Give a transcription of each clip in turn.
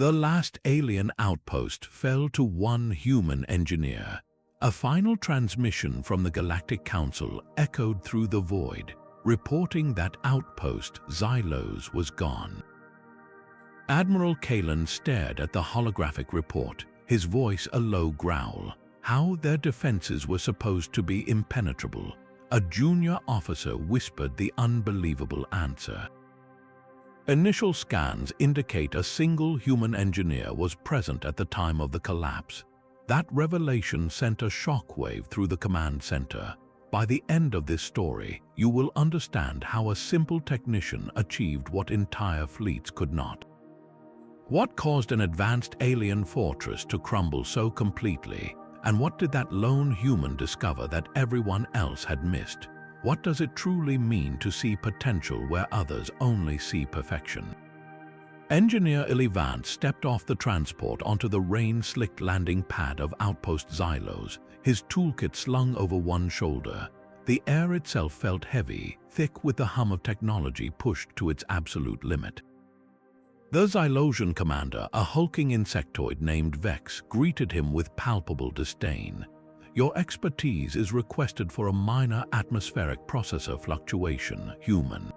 The last alien outpost fell to one human engineer. A final transmission from the Galactic Council echoed through the void, reporting that Outpost Xylos was gone. Admiral Kalen stared at the holographic report, his voice a low growl. How their defenses were supposed to be impenetrable. A junior officer whispered the unbelievable answer. Initial scans indicate a single human engineer was present at the time of the collapse. That revelation sent a shockwave through the command center. By the end of this story, you will understand how a simple technician achieved what entire fleets could not. What caused an advanced alien fortress to crumble so completely? And what did that lone human discover that everyone else had missed? What does it truly mean to see potential where others only see perfection? Engineer Eli Vance stepped off the transport onto the rain-slicked landing pad of Outpost Xylos, his toolkit slung over one shoulder. The air itself felt heavy, thick with the hum of technology pushed to its absolute limit. The Xylosian commander, a hulking insectoid named Vex, greeted him with palpable disdain. Your expertise is requested for a minor atmospheric processor fluctuation, human.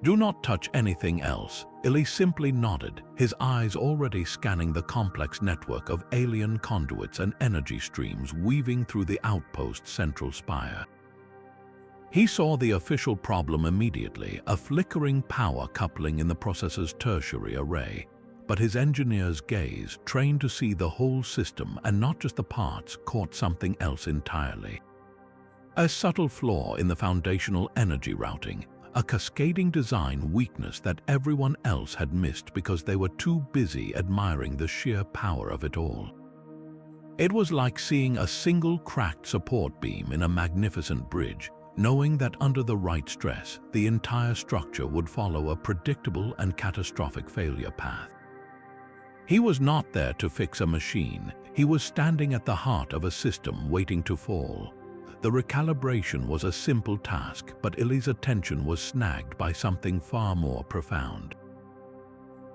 Do not touch anything else. Eli simply nodded, his eyes already scanning the complex network of alien conduits and energy streams weaving through the outpost's central spire. He saw the official problem immediately, a flickering power coupling in the processor's tertiary array. But his engineer's gaze, trained to see the whole system and not just the parts, caught something else entirely. A subtle flaw in the foundational energy routing, a cascading design weakness that everyone else had missed because they were too busy admiring the sheer power of it all. It was like seeing a single cracked support beam in a magnificent bridge, knowing that under the right stress, the entire structure would follow a predictable and catastrophic failure path. He was not there to fix a machine. He was standing at the heart of a system waiting to fall. The recalibration was a simple task, but Eli's attention was snagged by something far more profound.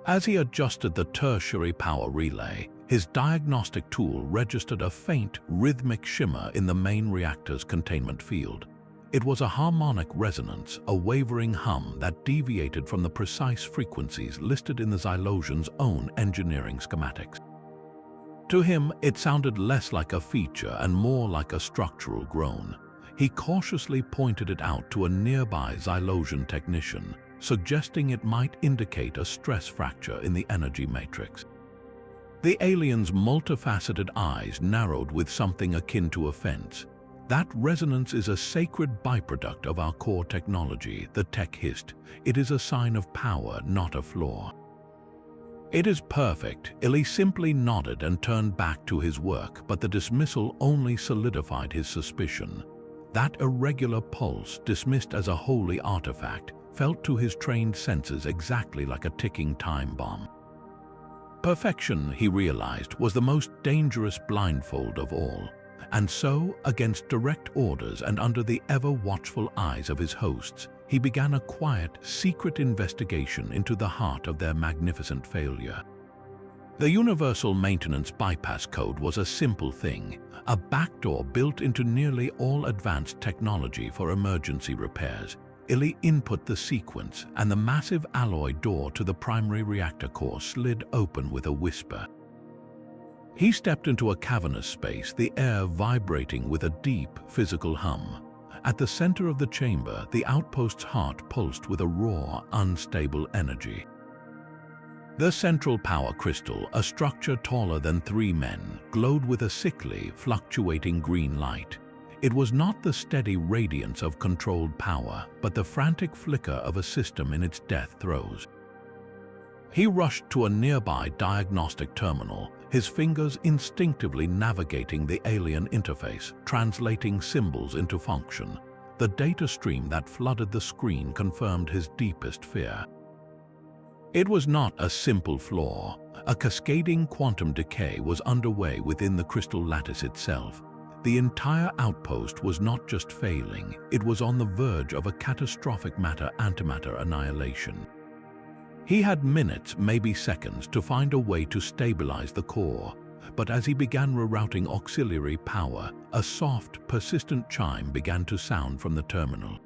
As he adjusted the tertiary power relay, his diagnostic tool registered a faint, rhythmic shimmer in the main reactor's containment field. It was a harmonic resonance, a wavering hum that deviated from the precise frequencies listed in the Xylosians' own engineering schematics. To him, it sounded less like a feature and more like a structural groan. He cautiously pointed it out to a nearby Xylosian technician, suggesting it might indicate a stress fracture in the energy matrix. The alien's multifaceted eyes narrowed with something akin to offense. That resonance is a sacred byproduct of our core technology, the tech hissed. It is a sign of power, not a flaw. It is perfect. Eli simply nodded and turned back to his work, but the dismissal only solidified his suspicion. That irregular pulse, dismissed as a holy artifact, felt to his trained senses exactly like a ticking time bomb. Perfection, he realized, was the most dangerous blindfold of all. And so, against direct orders and under the ever-watchful eyes of his hosts, he began a quiet, secret investigation into the heart of their magnificent failure. The Universal Maintenance Bypass Code was a simple thing, a backdoor built into nearly all advanced technology for emergency repairs. Eli input the sequence, and the massive alloy door to the primary reactor core slid open with a whisper. He stepped into a cavernous space, the air vibrating with a deep, physical hum. At the center of the chamber, the outpost's heart pulsed with a raw, unstable energy. The central power crystal, a structure taller than 3 men, glowed with a sickly, fluctuating green light. It was not the steady radiance of controlled power, but the frantic flicker of a system in its death throes. He rushed to a nearby diagnostic terminal, his fingers instinctively navigating the alien interface, translating symbols into function. The data stream that flooded the screen confirmed his deepest fear. It was not a simple flaw. A cascading quantum decay was underway within the crystal lattice itself. The entire outpost was not just failing, it was on the verge of a catastrophic matter-antimatter annihilation. He had minutes, maybe seconds, to find a way to stabilize the core, but as he began rerouting auxiliary power, a soft, persistent chime began to sound from the terminal.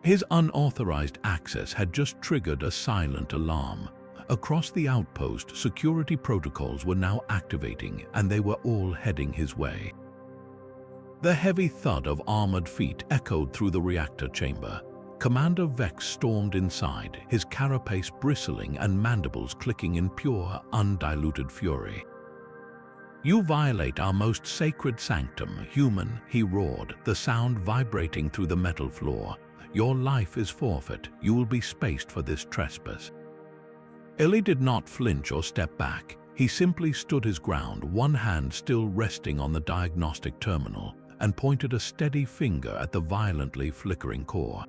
His unauthorized access had just triggered a silent alarm. Across the outpost, security protocols were now activating, and they were all heading his way. The heavy thud of armored feet echoed through the reactor chamber. Commander Vex stormed inside, his carapace bristling and mandibles clicking in pure, undiluted fury. "You violate our most sacred sanctum, human," he roared, the sound vibrating through the metal floor. "Your life is forfeit. You will be spaced for this trespass." Eli did not flinch or step back. He simply stood his ground, one hand still resting on the diagnostic terminal, and pointed a steady finger at the violently flickering core.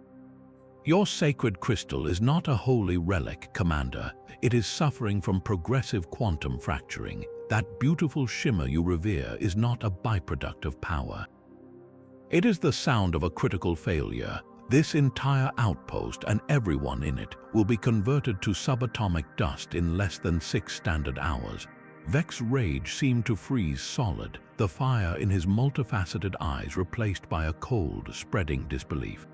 "Your sacred crystal is not a holy relic, Commander. It is suffering from progressive quantum fracturing. That beautiful shimmer you revere is not a byproduct of power. It is the sound of a critical failure. This entire outpost and everyone in it will be converted to subatomic dust in less than 6 standard hours." Vex's rage seemed to freeze solid, the fire in his multifaceted eyes replaced by a cold, spreading disbelief.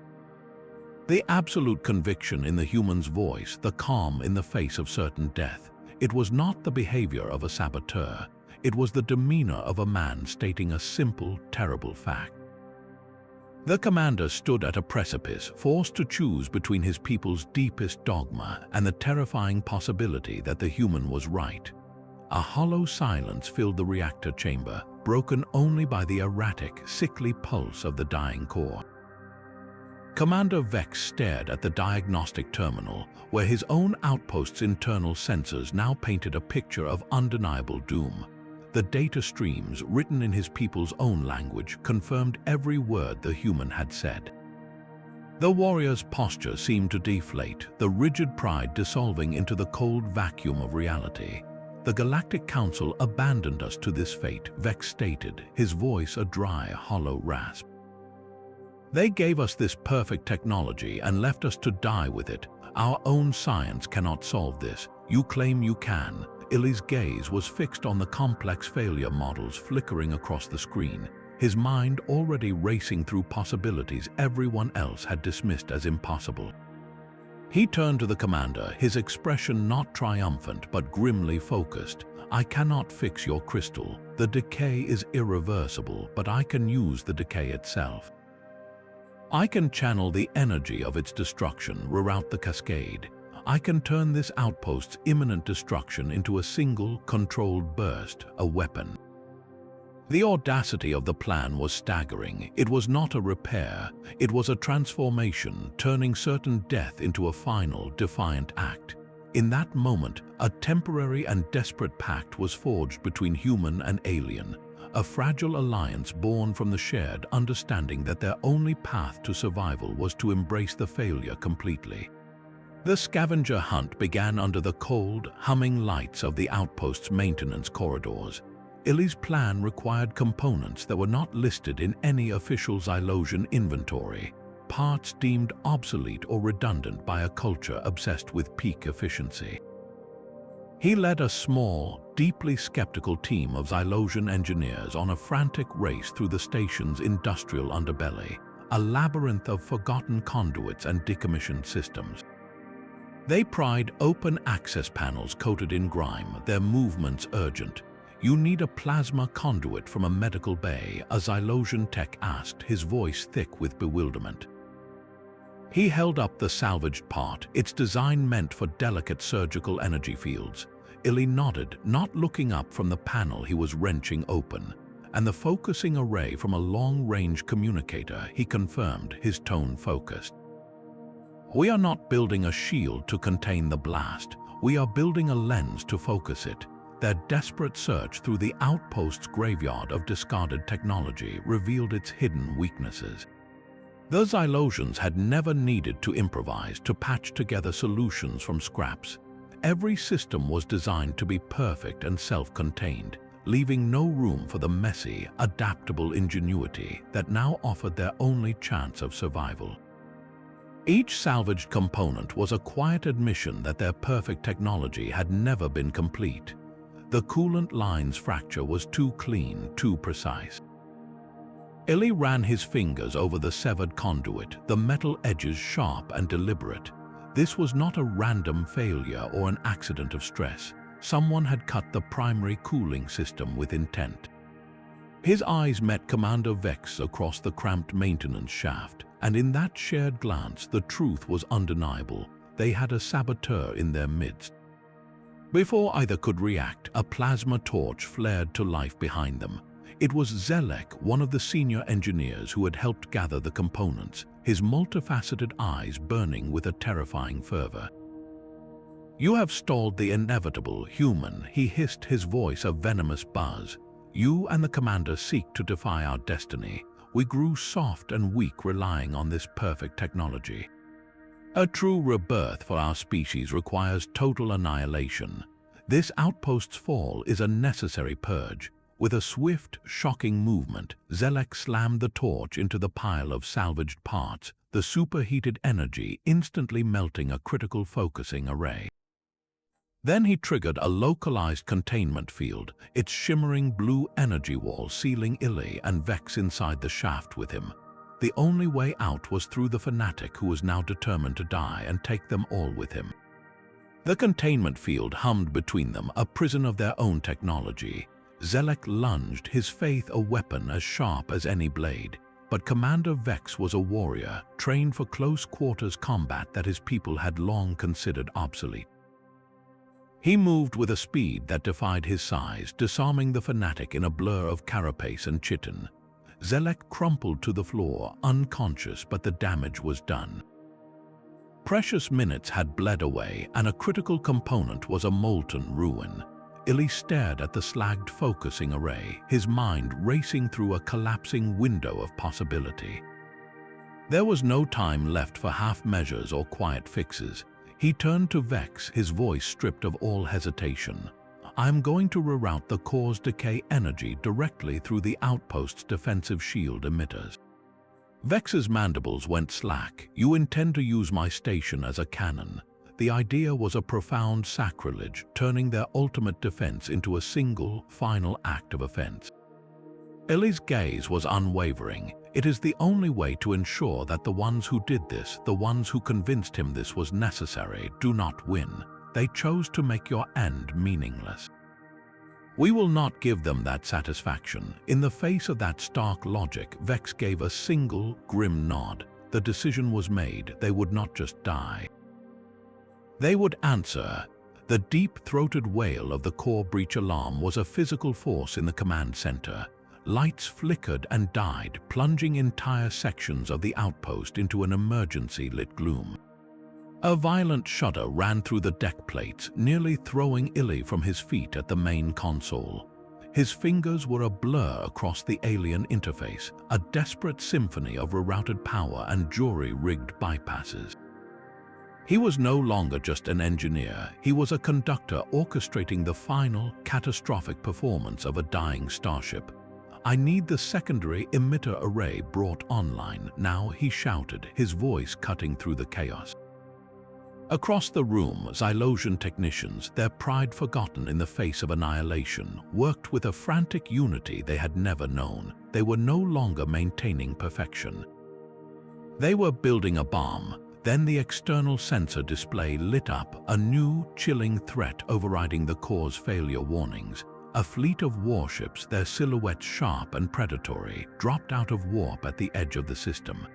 The absolute conviction in the human's voice, the calm in the face of certain death. It was not the behavior of a saboteur. It was the demeanor of a man stating a simple, terrible fact. The commander stood at a precipice, forced to choose between his people's deepest dogma and the terrifying possibility that the human was right. A hollow silence filled the reactor chamber, broken only by the erratic, sickly pulse of the dying core. Commander Vex stared at the diagnostic terminal, where his own outpost's internal sensors now painted a picture of undeniable doom. The data streams, written in his people's own language, confirmed every word the human had said. The warrior's posture seemed to deflate, the rigid pride dissolving into the cold vacuum of reality. "The Galactic Council abandoned us to this fate," Vex stated, his voice a dry, hollow rasp. "They gave us this perfect technology and left us to die with it. Our own science cannot solve this. You claim you can." Eli's gaze was fixed on the complex failure models flickering across the screen, his mind already racing through possibilities everyone else had dismissed as impossible. He turned to the commander, his expression not triumphant but grimly focused. "I cannot fix your crystal. The decay is irreversible, but I can use the decay itself. I can channel the energy of its destruction, reroute the cascade. I can turn this outpost's imminent destruction into a single, controlled burst, a weapon." The audacity of the plan was staggering. It was not a repair, it was a transformation, turning certain death into a final, defiant act. In that moment, a temporary and desperate pact was forged between human and alien, a fragile alliance born from the shared understanding that their only path to survival was to embrace the failure completely. The scavenger hunt began under the cold, humming lights of the outpost's maintenance corridors. Eli's plan required components that were not listed in any official Xylosian inventory, parts deemed obsolete or redundant by a culture obsessed with peak efficiency. He led a small, deeply skeptical team of Xylosian engineers on a frantic race through the station's industrial underbelly, a labyrinth of forgotten conduits and decommissioned systems. They pried open access panels coated in grime, their movements urgent. "You need a plasma conduit from a medical bay," a Xylosian tech asked, his voice thick with bewilderment. He held up the salvaged part, its design meant for delicate surgical energy fields. Eli nodded, not looking up from the panel he was wrenching open, and the focusing array from a long-range communicator, he confirmed, his tone focused. "We are not building a shield to contain the blast. We are building a lens to focus it." Their desperate search through the outpost's graveyard of discarded technology revealed its hidden weaknesses. The Xylosians had never needed to improvise, to patch together solutions from scraps. Every system was designed to be perfect and self-contained, leaving no room for the messy, adaptable ingenuity that now offered their only chance of survival. Each salvaged component was a quiet admission that their perfect technology had never been complete. The coolant line's fracture was too clean, too precise. Eli ran his fingers over the severed conduit, the metal edges sharp and deliberate. This was not a random failure or an accident of stress. Someone had cut the primary cooling system with intent. His eyes met Commander Vex across the cramped maintenance shaft, and in that shared glance the truth was undeniable. They had a saboteur in their midst. Before either could react, a plasma torch flared to life behind them. It was Xylosians, one of the senior engineers who had helped gather the components, his multifaceted eyes burning with a terrifying fervor. "You have stalled the inevitable, human," he hissed, his voice a venomous buzz. "You and the commander seek to defy our destiny. We grew soft and weak relying on this perfect technology. A true rebirth for our species requires total annihilation. This outpost's fall is a necessary purge." With a swift, shocking movement, Xylos slammed the torch into the pile of salvaged parts, the superheated energy instantly melting a critical focusing array. Then he triggered a localized containment field, its shimmering blue energy wall sealing Eli and Vex inside the shaft with him. The only way out was through the fanatic who was now determined to die and take them all with him. The containment field hummed between them, a prison of their own technology. Xylos lunged, his faith a weapon as sharp as any blade. But Commander Vex was a warrior, trained for close-quarters combat that his people had long considered obsolete. He moved with a speed that defied his size, disarming the fanatic in a blur of carapace and chitin. Xylos crumpled to the floor, unconscious, but the damage was done. Precious minutes had bled away, and a critical component was a molten ruin. Eli stared at the slagged focusing array, his mind racing through a collapsing window of possibility. There was no time left for half measures or quiet fixes. He turned to Vex, his voice stripped of all hesitation. "I'm going to reroute the core's decay energy directly through the outpost's defensive shield emitters." Vex's mandibles went slack. "You intend to use my station as a cannon." The idea was a profound sacrilege, turning their ultimate defense into a single, final act of offense. Eli's gaze was unwavering. "It is the only way to ensure that the ones who did this, the ones who convinced him this was necessary, do not win. They chose to make your end meaningless. We will not give them that satisfaction." In the face of that stark logic, Vex gave a single, grim nod. The decision was made. They would not just die. They would answer. The deep-throated wail of the core breach alarm was a physical force in the command center. Lights flickered and died, plunging entire sections of the outpost into an emergency-lit gloom. A violent shudder ran through the deck plates, nearly throwing Eli from his feet at the main console. His fingers were a blur across the alien interface, a desperate symphony of rerouted power and jury-rigged bypasses. He was no longer just an engineer. He was a conductor orchestrating the final, catastrophic performance of a dying starship. "I need the secondary emitter array brought online now," he shouted, his voice cutting through the chaos. Across the room, Xylosian technicians, their pride forgotten in the face of annihilation, worked with a frantic unity they had never known. They were no longer maintaining perfection. They were building a bomb. Then the external sensor display lit up, a new, chilling threat overriding the core's failure warnings. A fleet of warships, their silhouettes sharp and predatory, dropped out of warp at the edge of the system.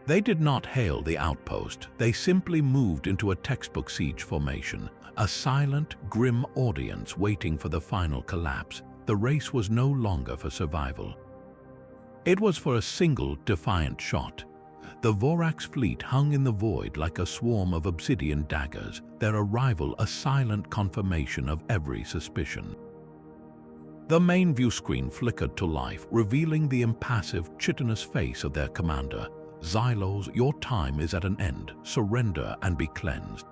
They did not hail the outpost. They simply moved into a textbook siege formation, a silent, grim audience waiting for the final collapse. The race was no longer for survival. It was for a single, defiant shot. The Vorax fleet hung in the void like a swarm of obsidian daggers, their arrival a silent confirmation of every suspicion. The main view screen flickered to life, revealing the impassive, chitinous face of their commander. "Xylos, your time is at an end. Surrender and be cleansed."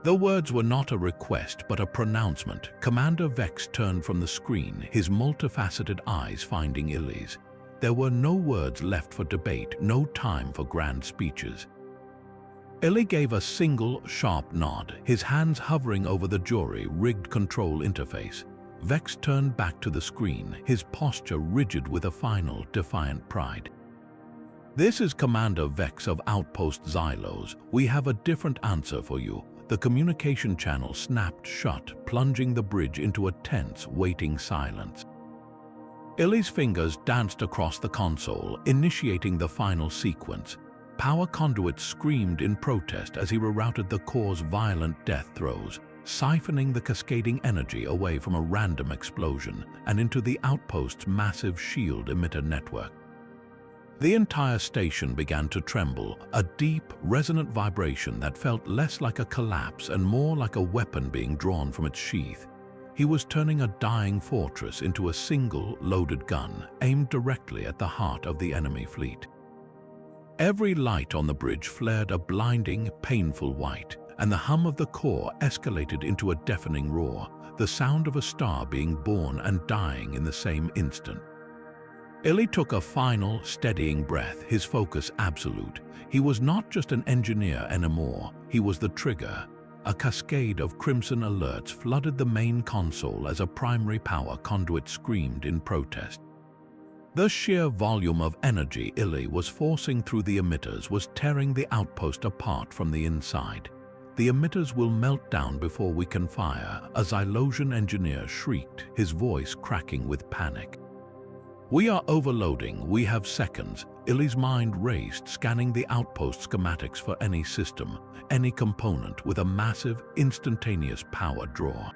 The words were not a request, but a pronouncement. Commander Vex turned from the screen, his multifaceted eyes finding Eli's. There were no words left for debate, no time for grand speeches. Eli gave a single, sharp nod, his hands hovering over the jury-rigged control interface. Vex turned back to the screen, his posture rigid with a final, defiant pride. "This is Commander Vex of Outpost Xylos. We have a different answer for you." The communication channel snapped shut, plunging the bridge into a tense, waiting silence. Eli's fingers danced across the console, initiating the final sequence. Power conduits screamed in protest as he rerouted the core's violent death throes, siphoning the cascading energy away from a random explosion and into the outpost's massive shield emitter network. The entire station began to tremble, a deep, resonant vibration that felt less like a collapse and more like a weapon being drawn from its sheath. He was turning a dying fortress into a single, loaded gun, aimed directly at the heart of the enemy fleet. Every light on the bridge flared a blinding, painful white, and the hum of the core escalated into a deafening roar, the sound of a star being born and dying in the same instant. Eli took a final, steadying breath, his focus absolute. He was not just an engineer anymore, he was the trigger. A cascade of crimson alerts flooded the main console as a primary power conduit screamed in protest. The sheer volume of energy Eli was forcing through the emitters was tearing the outpost apart from the inside. "The emitters will melt down before we can fire," a Xylosian engineer shrieked, his voice cracking with panic. "We are overloading, we have seconds." Eli's mind raced, scanning the outpost schematics for any system, any component with a massive, instantaneous power draw.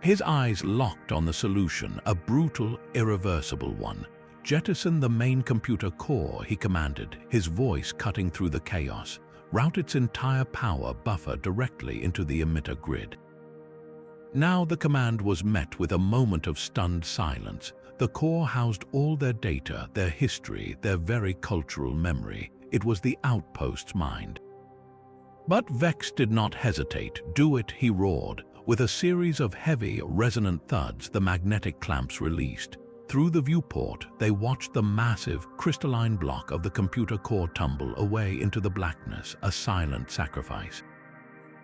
His eyes locked on the solution, a brutal, irreversible one. "Jettison the main computer core," he commanded, his voice cutting through the chaos. "Route its entire power buffer directly into the emitter grid." Now the command was met with a moment of stunned silence. The core housed all their data, their history, their very cultural memory. It was the outpost's mind. But Vex did not hesitate. "Do it," he roared. With a series of heavy, resonant thuds, the magnetic clamps released. Through the viewport, they watched the massive, crystalline block of the computer core tumble away into the blackness, a silent sacrifice.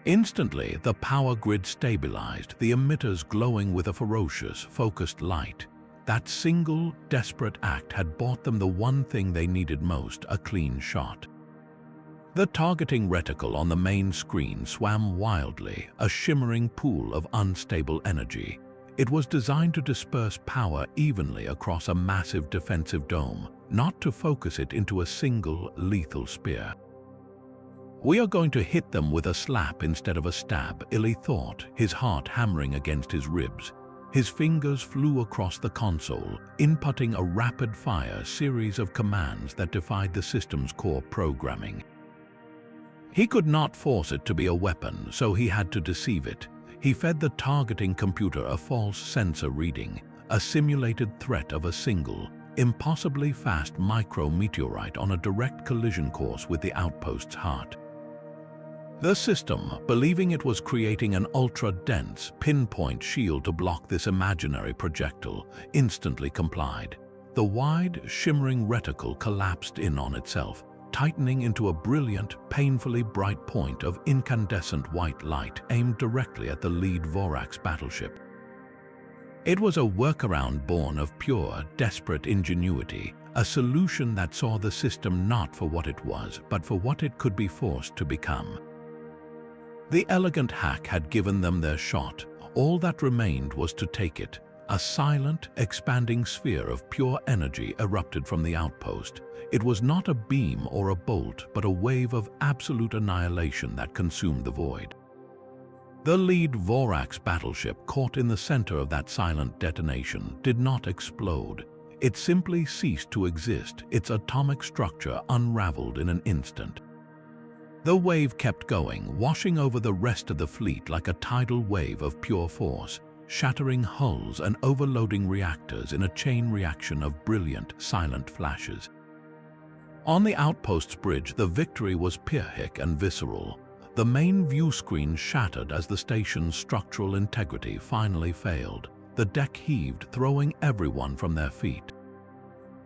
Instantly, the power grid stabilized, the emitters glowing with a ferocious, focused light. That single, desperate act had bought them the one thing they needed most, a clean shot. The targeting reticle on the main screen swam wildly, a shimmering pool of unstable energy. It was designed to disperse power evenly across a massive defensive dome, not to focus it into a single, lethal spear. "We are going to hit them with a slap instead of a stab," Eli thought, his heart hammering against his ribs. His fingers flew across the console, inputting a rapid-fire series of commands that defied the system's core programming. He could not force it to be a weapon, so he had to deceive it. He fed the targeting computer a false sensor reading, a simulated threat of a single, impossibly fast micrometeorite on a direct collision course with the outpost's heart. The system, believing it was creating an ultra-dense, pinpoint shield to block this imaginary projectile, instantly complied. The wide, shimmering reticle collapsed in on itself, tightening into a brilliant, painfully bright point of incandescent white light aimed directly at the lead Vorax battleship. It was a workaround born of pure, desperate ingenuity, a solution that saw the system not for what it was, but for what it could be forced to become. The elegant hack had given them their shot. All that remained was to take it. A silent, expanding sphere of pure energy erupted from the outpost. It was not a beam or a bolt, but a wave of absolute annihilation that consumed the void. The lead Vorax battleship, caught in the center of that silent detonation, did not explode. It simply ceased to exist, its atomic structure unraveled in an instant. The wave kept going, washing over the rest of the fleet like a tidal wave of pure force, shattering hulls and overloading reactors in a chain reaction of brilliant, silent flashes. On the outpost's bridge, the victory was pyrrhic and visceral. The main view screen shattered as the station's structural integrity finally failed. The deck heaved, throwing everyone from their feet.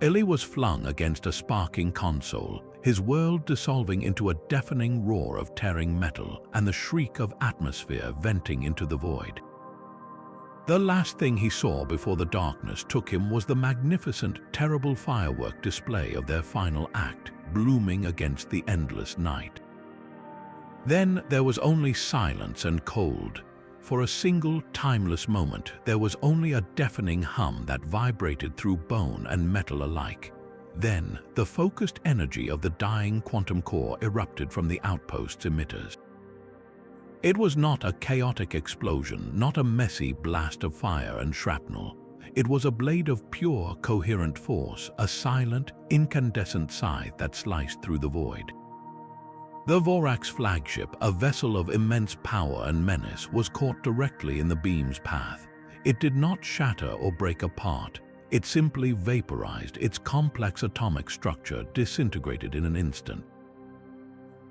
Eli was flung against a sparking console, his world dissolving into a deafening roar of tearing metal and the shriek of atmosphere venting into the void. The last thing he saw before the darkness took him was the magnificent, terrible firework display of their final act, blooming against the endless night. Then there was only silence and cold. For a single, timeless moment, there was only a deafening hum that vibrated through bone and metal alike. Then, the focused energy of the dying quantum core erupted from the outpost's emitters. It was not a chaotic explosion, not a messy blast of fire and shrapnel. It was a blade of pure, coherent force, a silent, incandescent scythe that sliced through the void. The Vorax flagship, a vessel of immense power and menace, was caught directly in the beam's path. It did not shatter or break apart. It simply vaporized, its complex atomic structure disintegrated in an instant.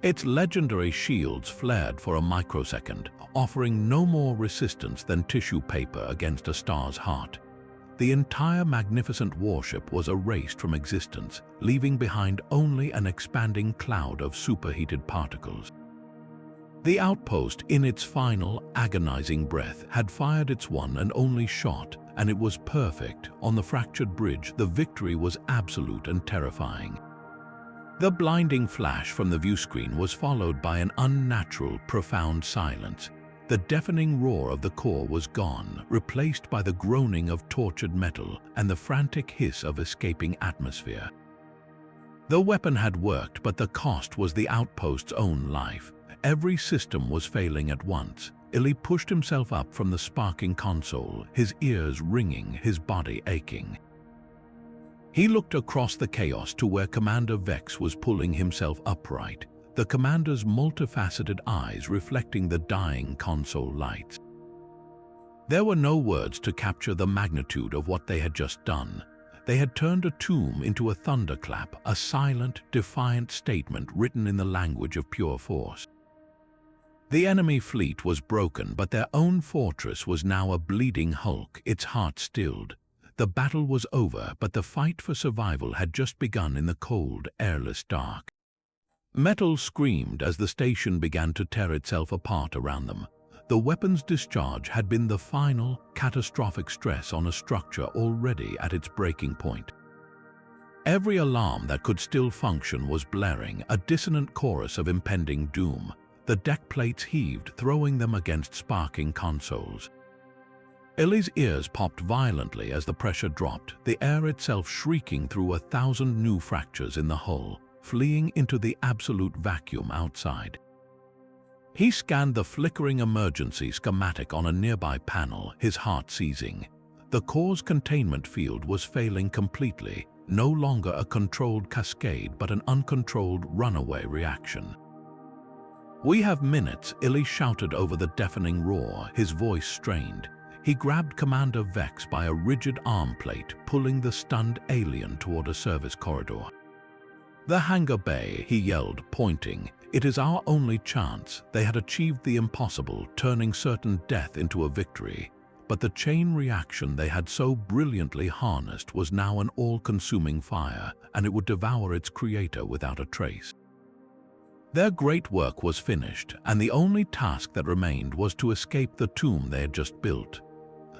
Its legendary shields flared for a microsecond, offering no more resistance than tissue paper against a star's heart. The entire magnificent warship was erased from existence, leaving behind only an expanding cloud of superheated particles. The outpost, in its final, agonizing breath, had fired its one and only shot, and it was perfect. On the fractured bridge, the victory was absolute and terrifying. The blinding flash from the viewscreen was followed by an unnatural, profound silence. The deafening roar of the core was gone, replaced by the groaning of tortured metal and the frantic hiss of escaping atmosphere. The weapon had worked, but the cost was the outpost's own life. Every system was failing at once. Eli pushed himself up from the sparking console, his ears ringing, his body aching. He looked across the chaos to where Commander Vex was pulling himself upright, the commander's multifaceted eyes reflecting the dying console lights. There were no words to capture the magnitude of what they had just done. They had turned a tomb into a thunderclap, a silent, defiant statement written in the language of pure force. The enemy fleet was broken, but their own fortress was now a bleeding hulk, its heart stilled. The battle was over, but the fight for survival had just begun in the cold, airless dark. Metal screamed as the station began to tear itself apart around them. The weapon's discharge had been the final, catastrophic stress on a structure already at its breaking point. Every alarm that could still function was blaring, a dissonant chorus of impending doom. The deck plates heaved, throwing them against sparking consoles. Eli's ears popped violently as the pressure dropped, the air itself shrieking through 1,000 new fractures in the hull, fleeing into the absolute vacuum outside. He scanned the flickering emergency schematic on a nearby panel, his heart seizing. The core's containment field was failing completely, no longer a controlled cascade but an uncontrolled runaway reaction. "We have minutes," Eli shouted over the deafening roar, his voice strained. He grabbed Commander Vex by a rigid arm plate, pulling the stunned alien toward a service corridor. "The hangar bay," he yelled, pointing. "It is our only chance." They had achieved the impossible, turning certain death into a victory. But the chain reaction they had so brilliantly harnessed was now an all-consuming fire, and it would devour its creator without a trace. Their great work was finished, and the only task that remained was to escape the tomb they had just built.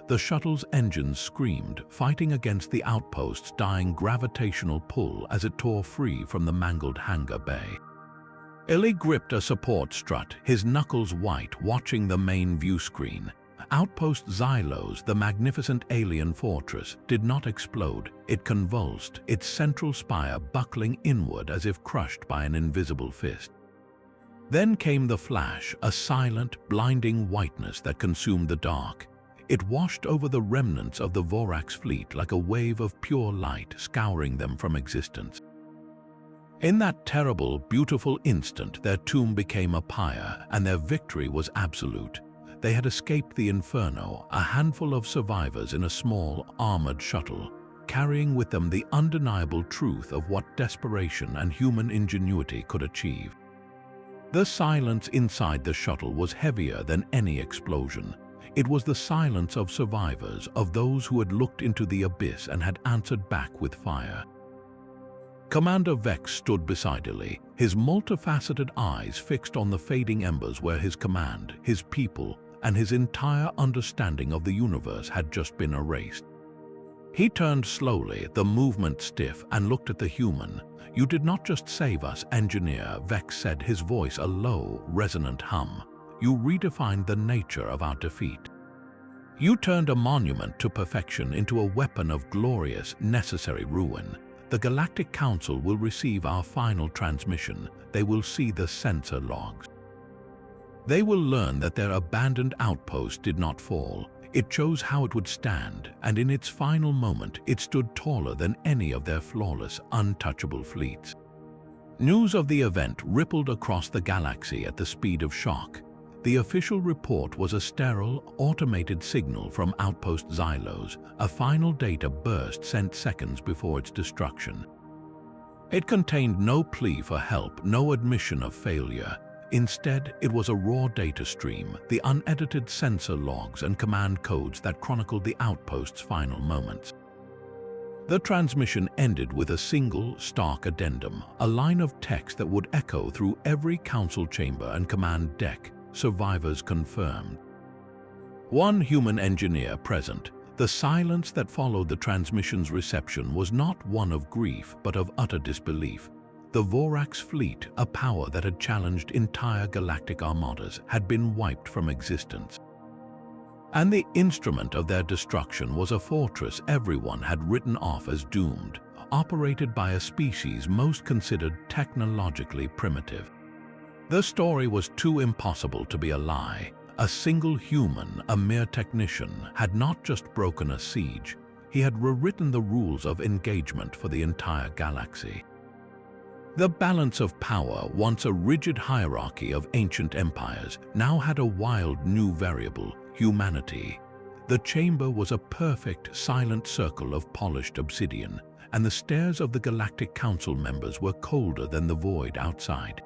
The shuttle's engines screamed, fighting against the outpost's dying gravitational pull as it tore free from the mangled hangar bay. Eli gripped a support strut, his knuckles white, watching the main view screen. Outpost Xylos, the magnificent alien fortress, did not explode. It convulsed, its central spire buckling inward as if crushed by an invisible fist. Then came the flash, a silent, blinding whiteness that consumed the dark. It washed over the remnants of the Vorax fleet like a wave of pure light, scouring them from existence. In that terrible, beautiful instant, their tomb became a pyre, and their victory was absolute. They had escaped the inferno, a handful of survivors in a small, armored shuttle, carrying with them the undeniable truth of what desperation and human ingenuity could achieve. The silence inside the shuttle was heavier than any explosion. It was the silence of survivors, of those who had looked into the abyss and had answered back with fire. Commander Vex stood beside Eli, his multifaceted eyes fixed on the fading embers where his command, his people, and his entire understanding of the universe had just been erased. He turned slowly, the movement stiff, and looked at the human. "You did not just save us, engineer," Vex said, his voice a low, resonant hum. "You redefined the nature of our defeat. You turned a monument to perfection into a weapon of glorious, necessary ruin. The Galactic Council will receive our final transmission. They will see the sensor logs. They will learn that their abandoned outpost did not fall. It chose how it would stand, and in its final moment, it stood taller than any of their flawless, untouchable fleets." News of the event rippled across the galaxy at the speed of shock. The official report was a sterile, automated signal from Outpost Xylos, a final data burst sent seconds before its destruction. It contained no plea for help, no admission of failure. Instead, it was a raw data stream, the unedited sensor logs and command codes that chronicled the outpost's final moments. The transmission ended with a single, stark addendum, a line of text that would echo through every council chamber and command deck. Survivors confirmed. One human engineer present. The silence that followed the transmission's reception was not one of grief, but of utter disbelief. The Vorax fleet, a power that had challenged entire galactic armadas, had been wiped from existence. And the instrument of their destruction was a fortress everyone had written off as doomed, operated by a species most considered technologically primitive. The story was too impossible to be a lie. A single human, a mere technician, had not just broken a siege, he had rewritten the rules of engagement for the entire galaxy. The balance of power, once a rigid hierarchy of ancient empires, now had a wild new variable: humanity. The chamber was a perfect, silent circle of polished obsidian, and the stares of the Galactic Council members were colder than the void outside.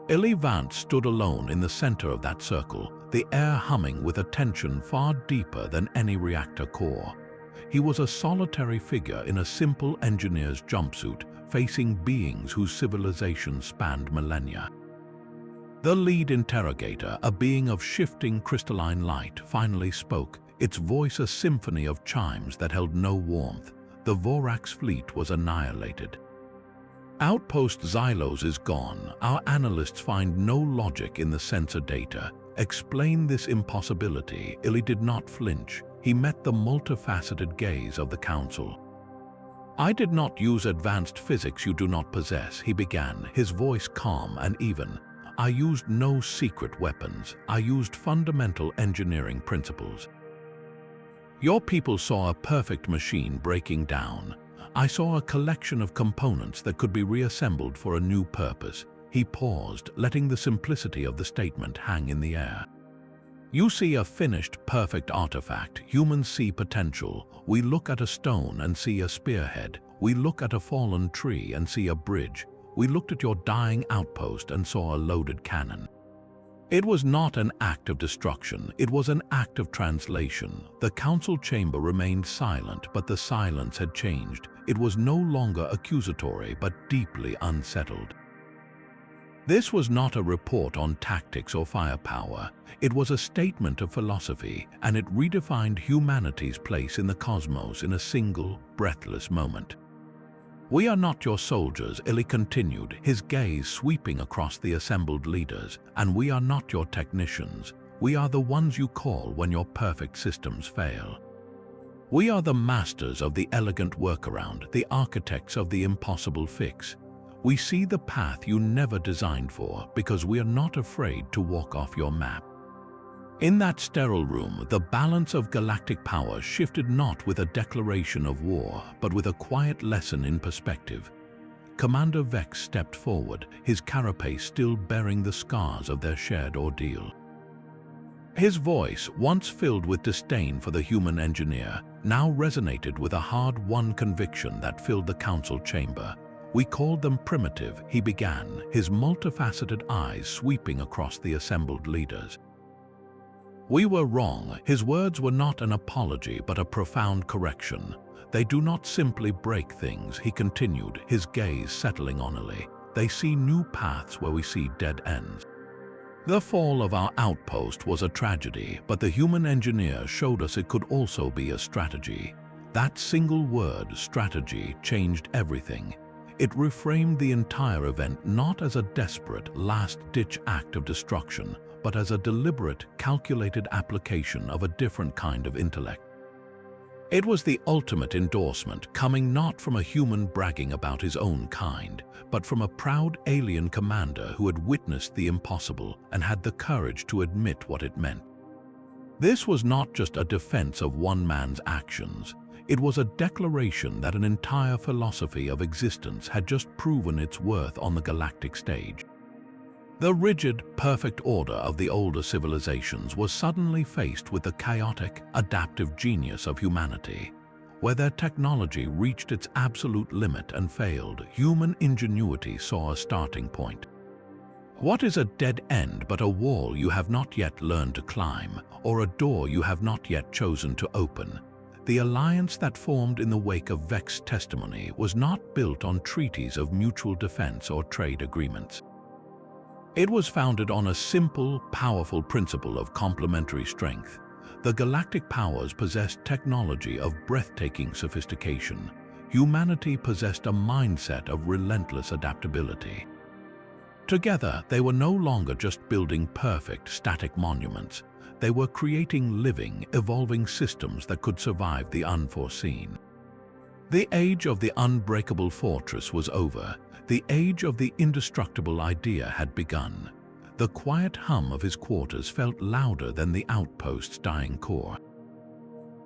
Eli Vance stood alone in the center of that circle, the air humming with a tension far deeper than any reactor core. He was a solitary figure in a simple engineer's jumpsuit, facing beings whose civilization spanned millennia. The lead interrogator, a being of shifting crystalline light, finally spoke, its voice a symphony of chimes that held no warmth. The Vorax fleet was annihilated. Outpost Xylos is gone. Our analysts find no logic in the sensor data. Explain this impossibility. Eli did not flinch. He met the multifaceted gaze of the council. "I did not use advanced physics you do not possess," he began, his voice calm and even. "I used no secret weapons. I used fundamental engineering principles. Your people saw a perfect machine breaking down. I saw a collection of components that could be reassembled for a new purpose." He paused, letting the simplicity of the statement hang in the air. "You see a finished, perfect artifact. Humans see potential. We look at a stone and see a spearhead. We look at a fallen tree and see a bridge. We looked at your dying outpost and saw a loaded cannon." It was not an act of destruction, it was an act of translation. The council chamber remained silent, but the silence had changed. It was no longer accusatory, but deeply unsettled. This was not a report on tactics or firepower. It was a statement of philosophy, and it redefined humanity's place in the cosmos in a single, breathless moment. "We are not your soldiers," Eli continued, his gaze sweeping across the assembled leaders, "and we are not your technicians. We are the ones you call when your perfect systems fail. We are the masters of the elegant workaround, the architects of the impossible fix. We see the path you never designed for because we are not afraid to walk off your map." In that sterile room, the balance of galactic power shifted not with a declaration of war, but with a quiet lesson in perspective. Commander Vex stepped forward, his carapace still bearing the scars of their shared ordeal. His voice, once filled with disdain for the human engineer, now resonated with a hard-won conviction that filled the council chamber. "We called them primitive," he began, his multifaceted eyes sweeping across the assembled leaders. "We were wrong." His words were not an apology but a profound correction. "They do not simply break things," he continued, his gaze settling on Eli. "They see new paths where we see dead ends." The fall of our outpost was a tragedy, but the human engineer showed us it could also be a strategy. That single word, strategy, changed everything. It reframed the entire event not as a desperate, last-ditch act of destruction, but as a deliberate, calculated application of a different kind of intellect. It was the ultimate endorsement, coming not from a human bragging about his own kind, but from a proud alien commander who had witnessed the impossible and had the courage to admit what it meant. This was not just a defense of one man's actions. It was a declaration that an entire philosophy of existence had just proven its worth on the galactic stage. The rigid, perfect order of the older civilizations was suddenly faced with the chaotic, adaptive genius of humanity. Where their technology reached its absolute limit and failed, human ingenuity saw a starting point. What is a dead end but a wall you have not yet learned to climb, or a door you have not yet chosen to open? The alliance that formed in the wake of Vex's testimony was not built on treaties of mutual defense or trade agreements. It was founded on a simple, powerful principle of complementary strength. The galactic powers possessed technology of breathtaking sophistication. Humanity possessed a mindset of relentless adaptability. Together, they were no longer just building perfect, static monuments. They were creating living, evolving systems that could survive the unforeseen. The age of the unbreakable fortress was over. The age of the indestructible idea had begun. The quiet hum of his quarters felt louder than the outpost's dying core.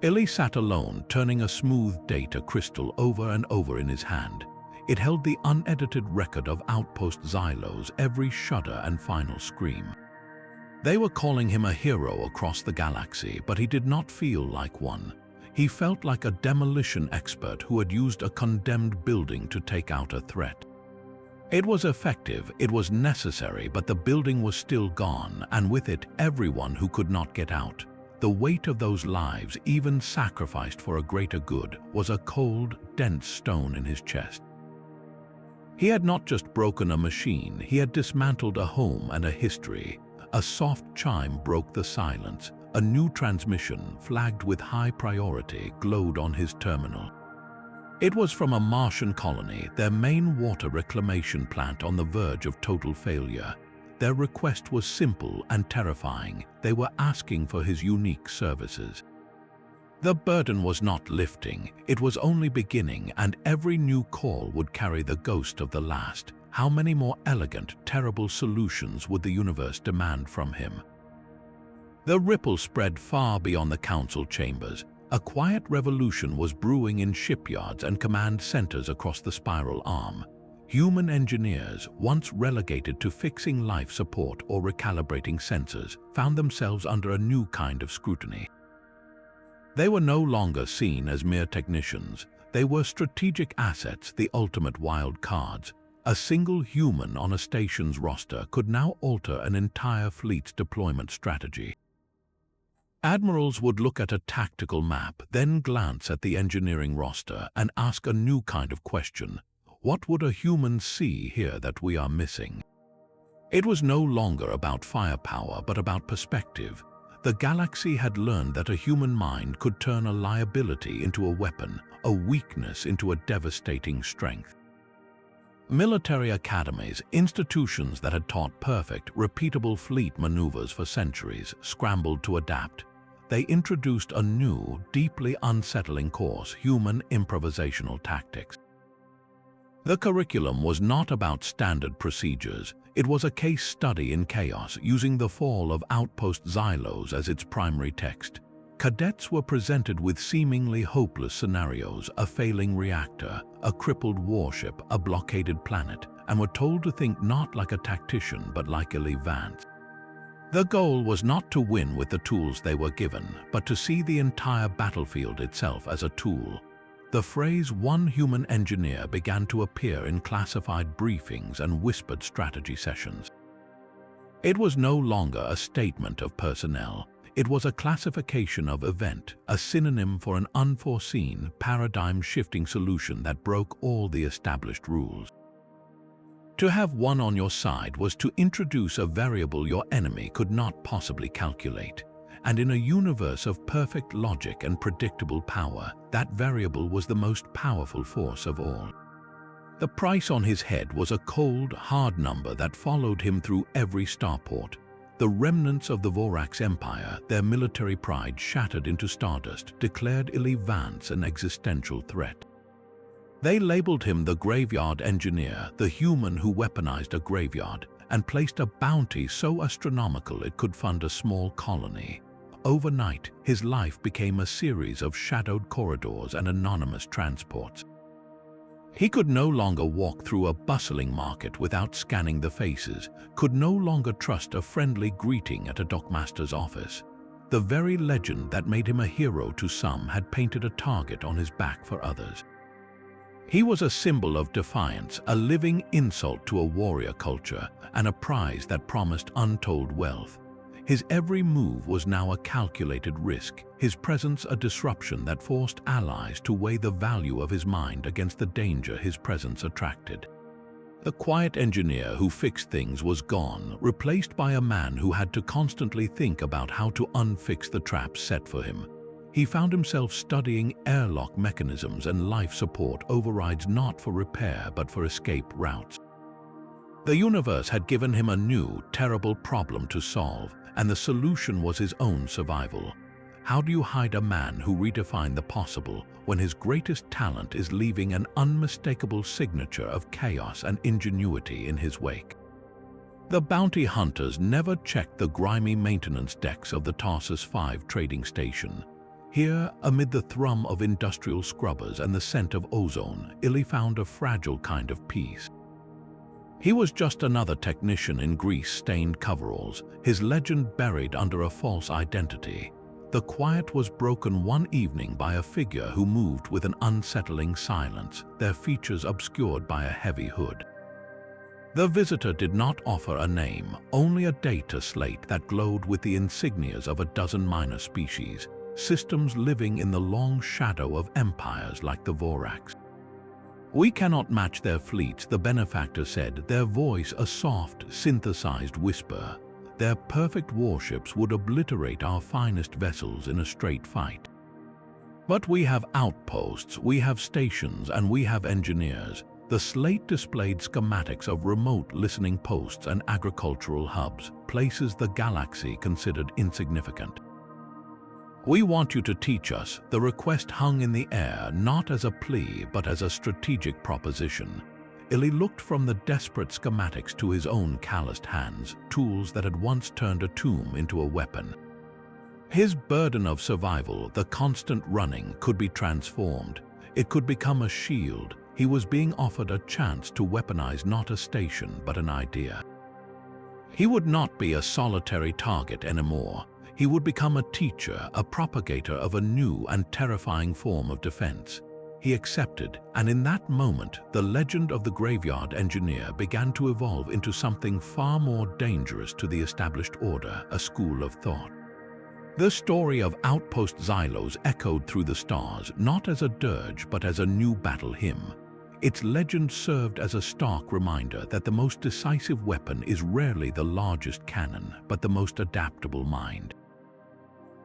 Eli sat alone, turning a smooth data crystal over and over in his hand. It held the unedited record of Outpost Xylos' every shudder and final scream. They were calling him a hero across the galaxy, but he did not feel like one. He felt like a demolition expert who had used a condemned building to take out a threat. It was effective, it was necessary, but the building was still gone, and with it, everyone who could not get out. The weight of those lives, even sacrificed for a greater good, was a cold, dense stone in his chest. He had not just broken a machine, he had dismantled a home and a history. A soft chime broke the silence. A new transmission, flagged with high priority, glowed on his terminal. It was from a Martian colony, their main water reclamation plant on the verge of total failure. Their request was simple and terrifying. They were asking for his unique services. The burden was not lifting, it was only beginning, and every new call would carry the ghost of the last. How many more elegant, terrible solutions would the universe demand from him? The ripple spread far beyond the council chambers. A quiet revolution was brewing in shipyards and command centers across the spiral arm. Human engineers, once relegated to fixing life support or recalibrating sensors, found themselves under a new kind of scrutiny. They were no longer seen as mere technicians. They were strategic assets, the ultimate wild cards. A single human on a station's roster could now alter an entire fleet's deployment strategy. Admirals would look at a tactical map, then glance at the engineering roster and ask a new kind of question. What would a human see here that we are missing? It was no longer about firepower, but about perspective. The galaxy had learned that a human mind could turn a liability into a weapon, a weakness into a devastating strength. Military academies, institutions that had taught perfect, repeatable fleet maneuvers for centuries, scrambled to adapt. They introduced a new, deeply unsettling course, human improvisational tactics. The curriculum was not about standard procedures. It was a case study in chaos, using the fall of Outpost Xylos as its primary text. Cadets were presented with seemingly hopeless scenarios, a failing reactor, a crippled warship, a blockaded planet, and were told to think not like a tactician but like Eli Vance. The goal was not to win with the tools they were given, but to see the entire battlefield itself as a tool. The phrase "one human engineer" began to appear in classified briefings and whispered strategy sessions. It was no longer a statement of personnel. It was a classification of event, a synonym for an unforeseen, paradigm-shifting solution that broke all the established rules. To have one on your side was to introduce a variable your enemy could not possibly calculate. And in a universe of perfect logic and predictable power, that variable was the most powerful force of all. The price on his head was a cold, hard number that followed him through every starport. The remnants of the Vorax Empire, their military pride shattered into stardust, declared Eli Vance an existential threat. They labeled him the graveyard engineer, the human who weaponized a graveyard, and placed a bounty so astronomical it could fund a small colony. Overnight, his life became a series of shadowed corridors and anonymous transports. He could no longer walk through a bustling market without scanning the faces, could no longer trust a friendly greeting at a dockmaster's office. The very legend that made him a hero to some had painted a target on his back for others. He was a symbol of defiance, a living insult to a warrior culture, and a prize that promised untold wealth. His every move was now a calculated risk, his presence a disruption that forced allies to weigh the value of his mind against the danger his presence attracted. The quiet engineer who fixed things was gone, replaced by a man who had to constantly think about how to unfix the traps set for him. He found himself studying airlock mechanisms and life support overrides not for repair but for escape routes. The universe had given him a new, terrible problem to solve, and the solution was his own survival. How do you hide a man who redefined the possible when his greatest talent is leaving an unmistakable signature of chaos and ingenuity in his wake? The bounty hunters never checked the grimy maintenance decks of the Tarsus V trading station. Here, amid the thrum of industrial scrubbers and the scent of ozone, Eli found a fragile kind of peace. He was just another technician in grease-stained coveralls, his legend buried under a false identity. The quiet was broken one evening by a figure who moved with an unsettling silence, their features obscured by a heavy hood. The visitor did not offer a name, only a data slate that glowed with the insignias of a dozen minor species, systems living in the long shadow of empires like the Vorax. "We cannot match their fleets," the benefactor said, their voice a soft, synthesized whisper. "Their perfect warships would obliterate our finest vessels in a straight fight. But we have outposts, we have stations, and we have engineers." The slate displayed schematics of remote listening posts and agricultural hubs, places the galaxy considered insignificant. "We want you to teach us." The request hung in the air, not as a plea, but as a strategic proposition. Eli looked from the desperate schematics to his own calloused hands, tools that had once turned a tomb into a weapon. His burden of survival, the constant running, could be transformed. It could become a shield. He was being offered a chance to weaponize not a station, but an idea. He would not be a solitary target anymore. He would become a teacher, a propagator of a new and terrifying form of defense. He accepted, and in that moment, the legend of the graveyard engineer began to evolve into something far more dangerous to the established order, a school of thought. The story of Outpost Xylos echoed through the stars, not as a dirge, but as a new battle hymn. Its legend served as a stark reminder that the most decisive weapon is rarely the largest cannon, but the most adaptable mind.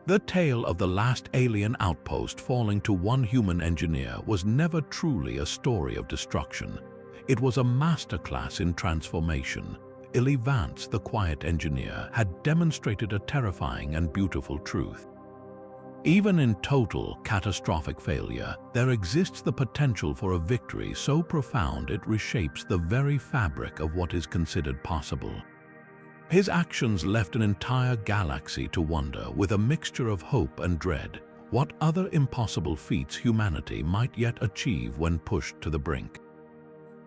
The tale of the last alien outpost falling to one human engineer was never truly a story of destruction. It was a masterclass in transformation. Eli Vance, the quiet engineer, had demonstrated a terrifying and beautiful truth. Even in total, catastrophic failure, there exists the potential for a victory so profound it reshapes the very fabric of what is considered possible. His actions left an entire galaxy to wonder, with a mixture of hope and dread, what other impossible feats humanity might yet achieve when pushed to the brink.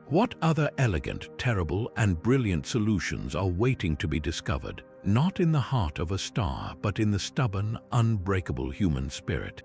What other elegant, terrible, and brilliant solutions are waiting to be discovered, not in the heart of a star, but in the stubborn, unbreakable human spirit?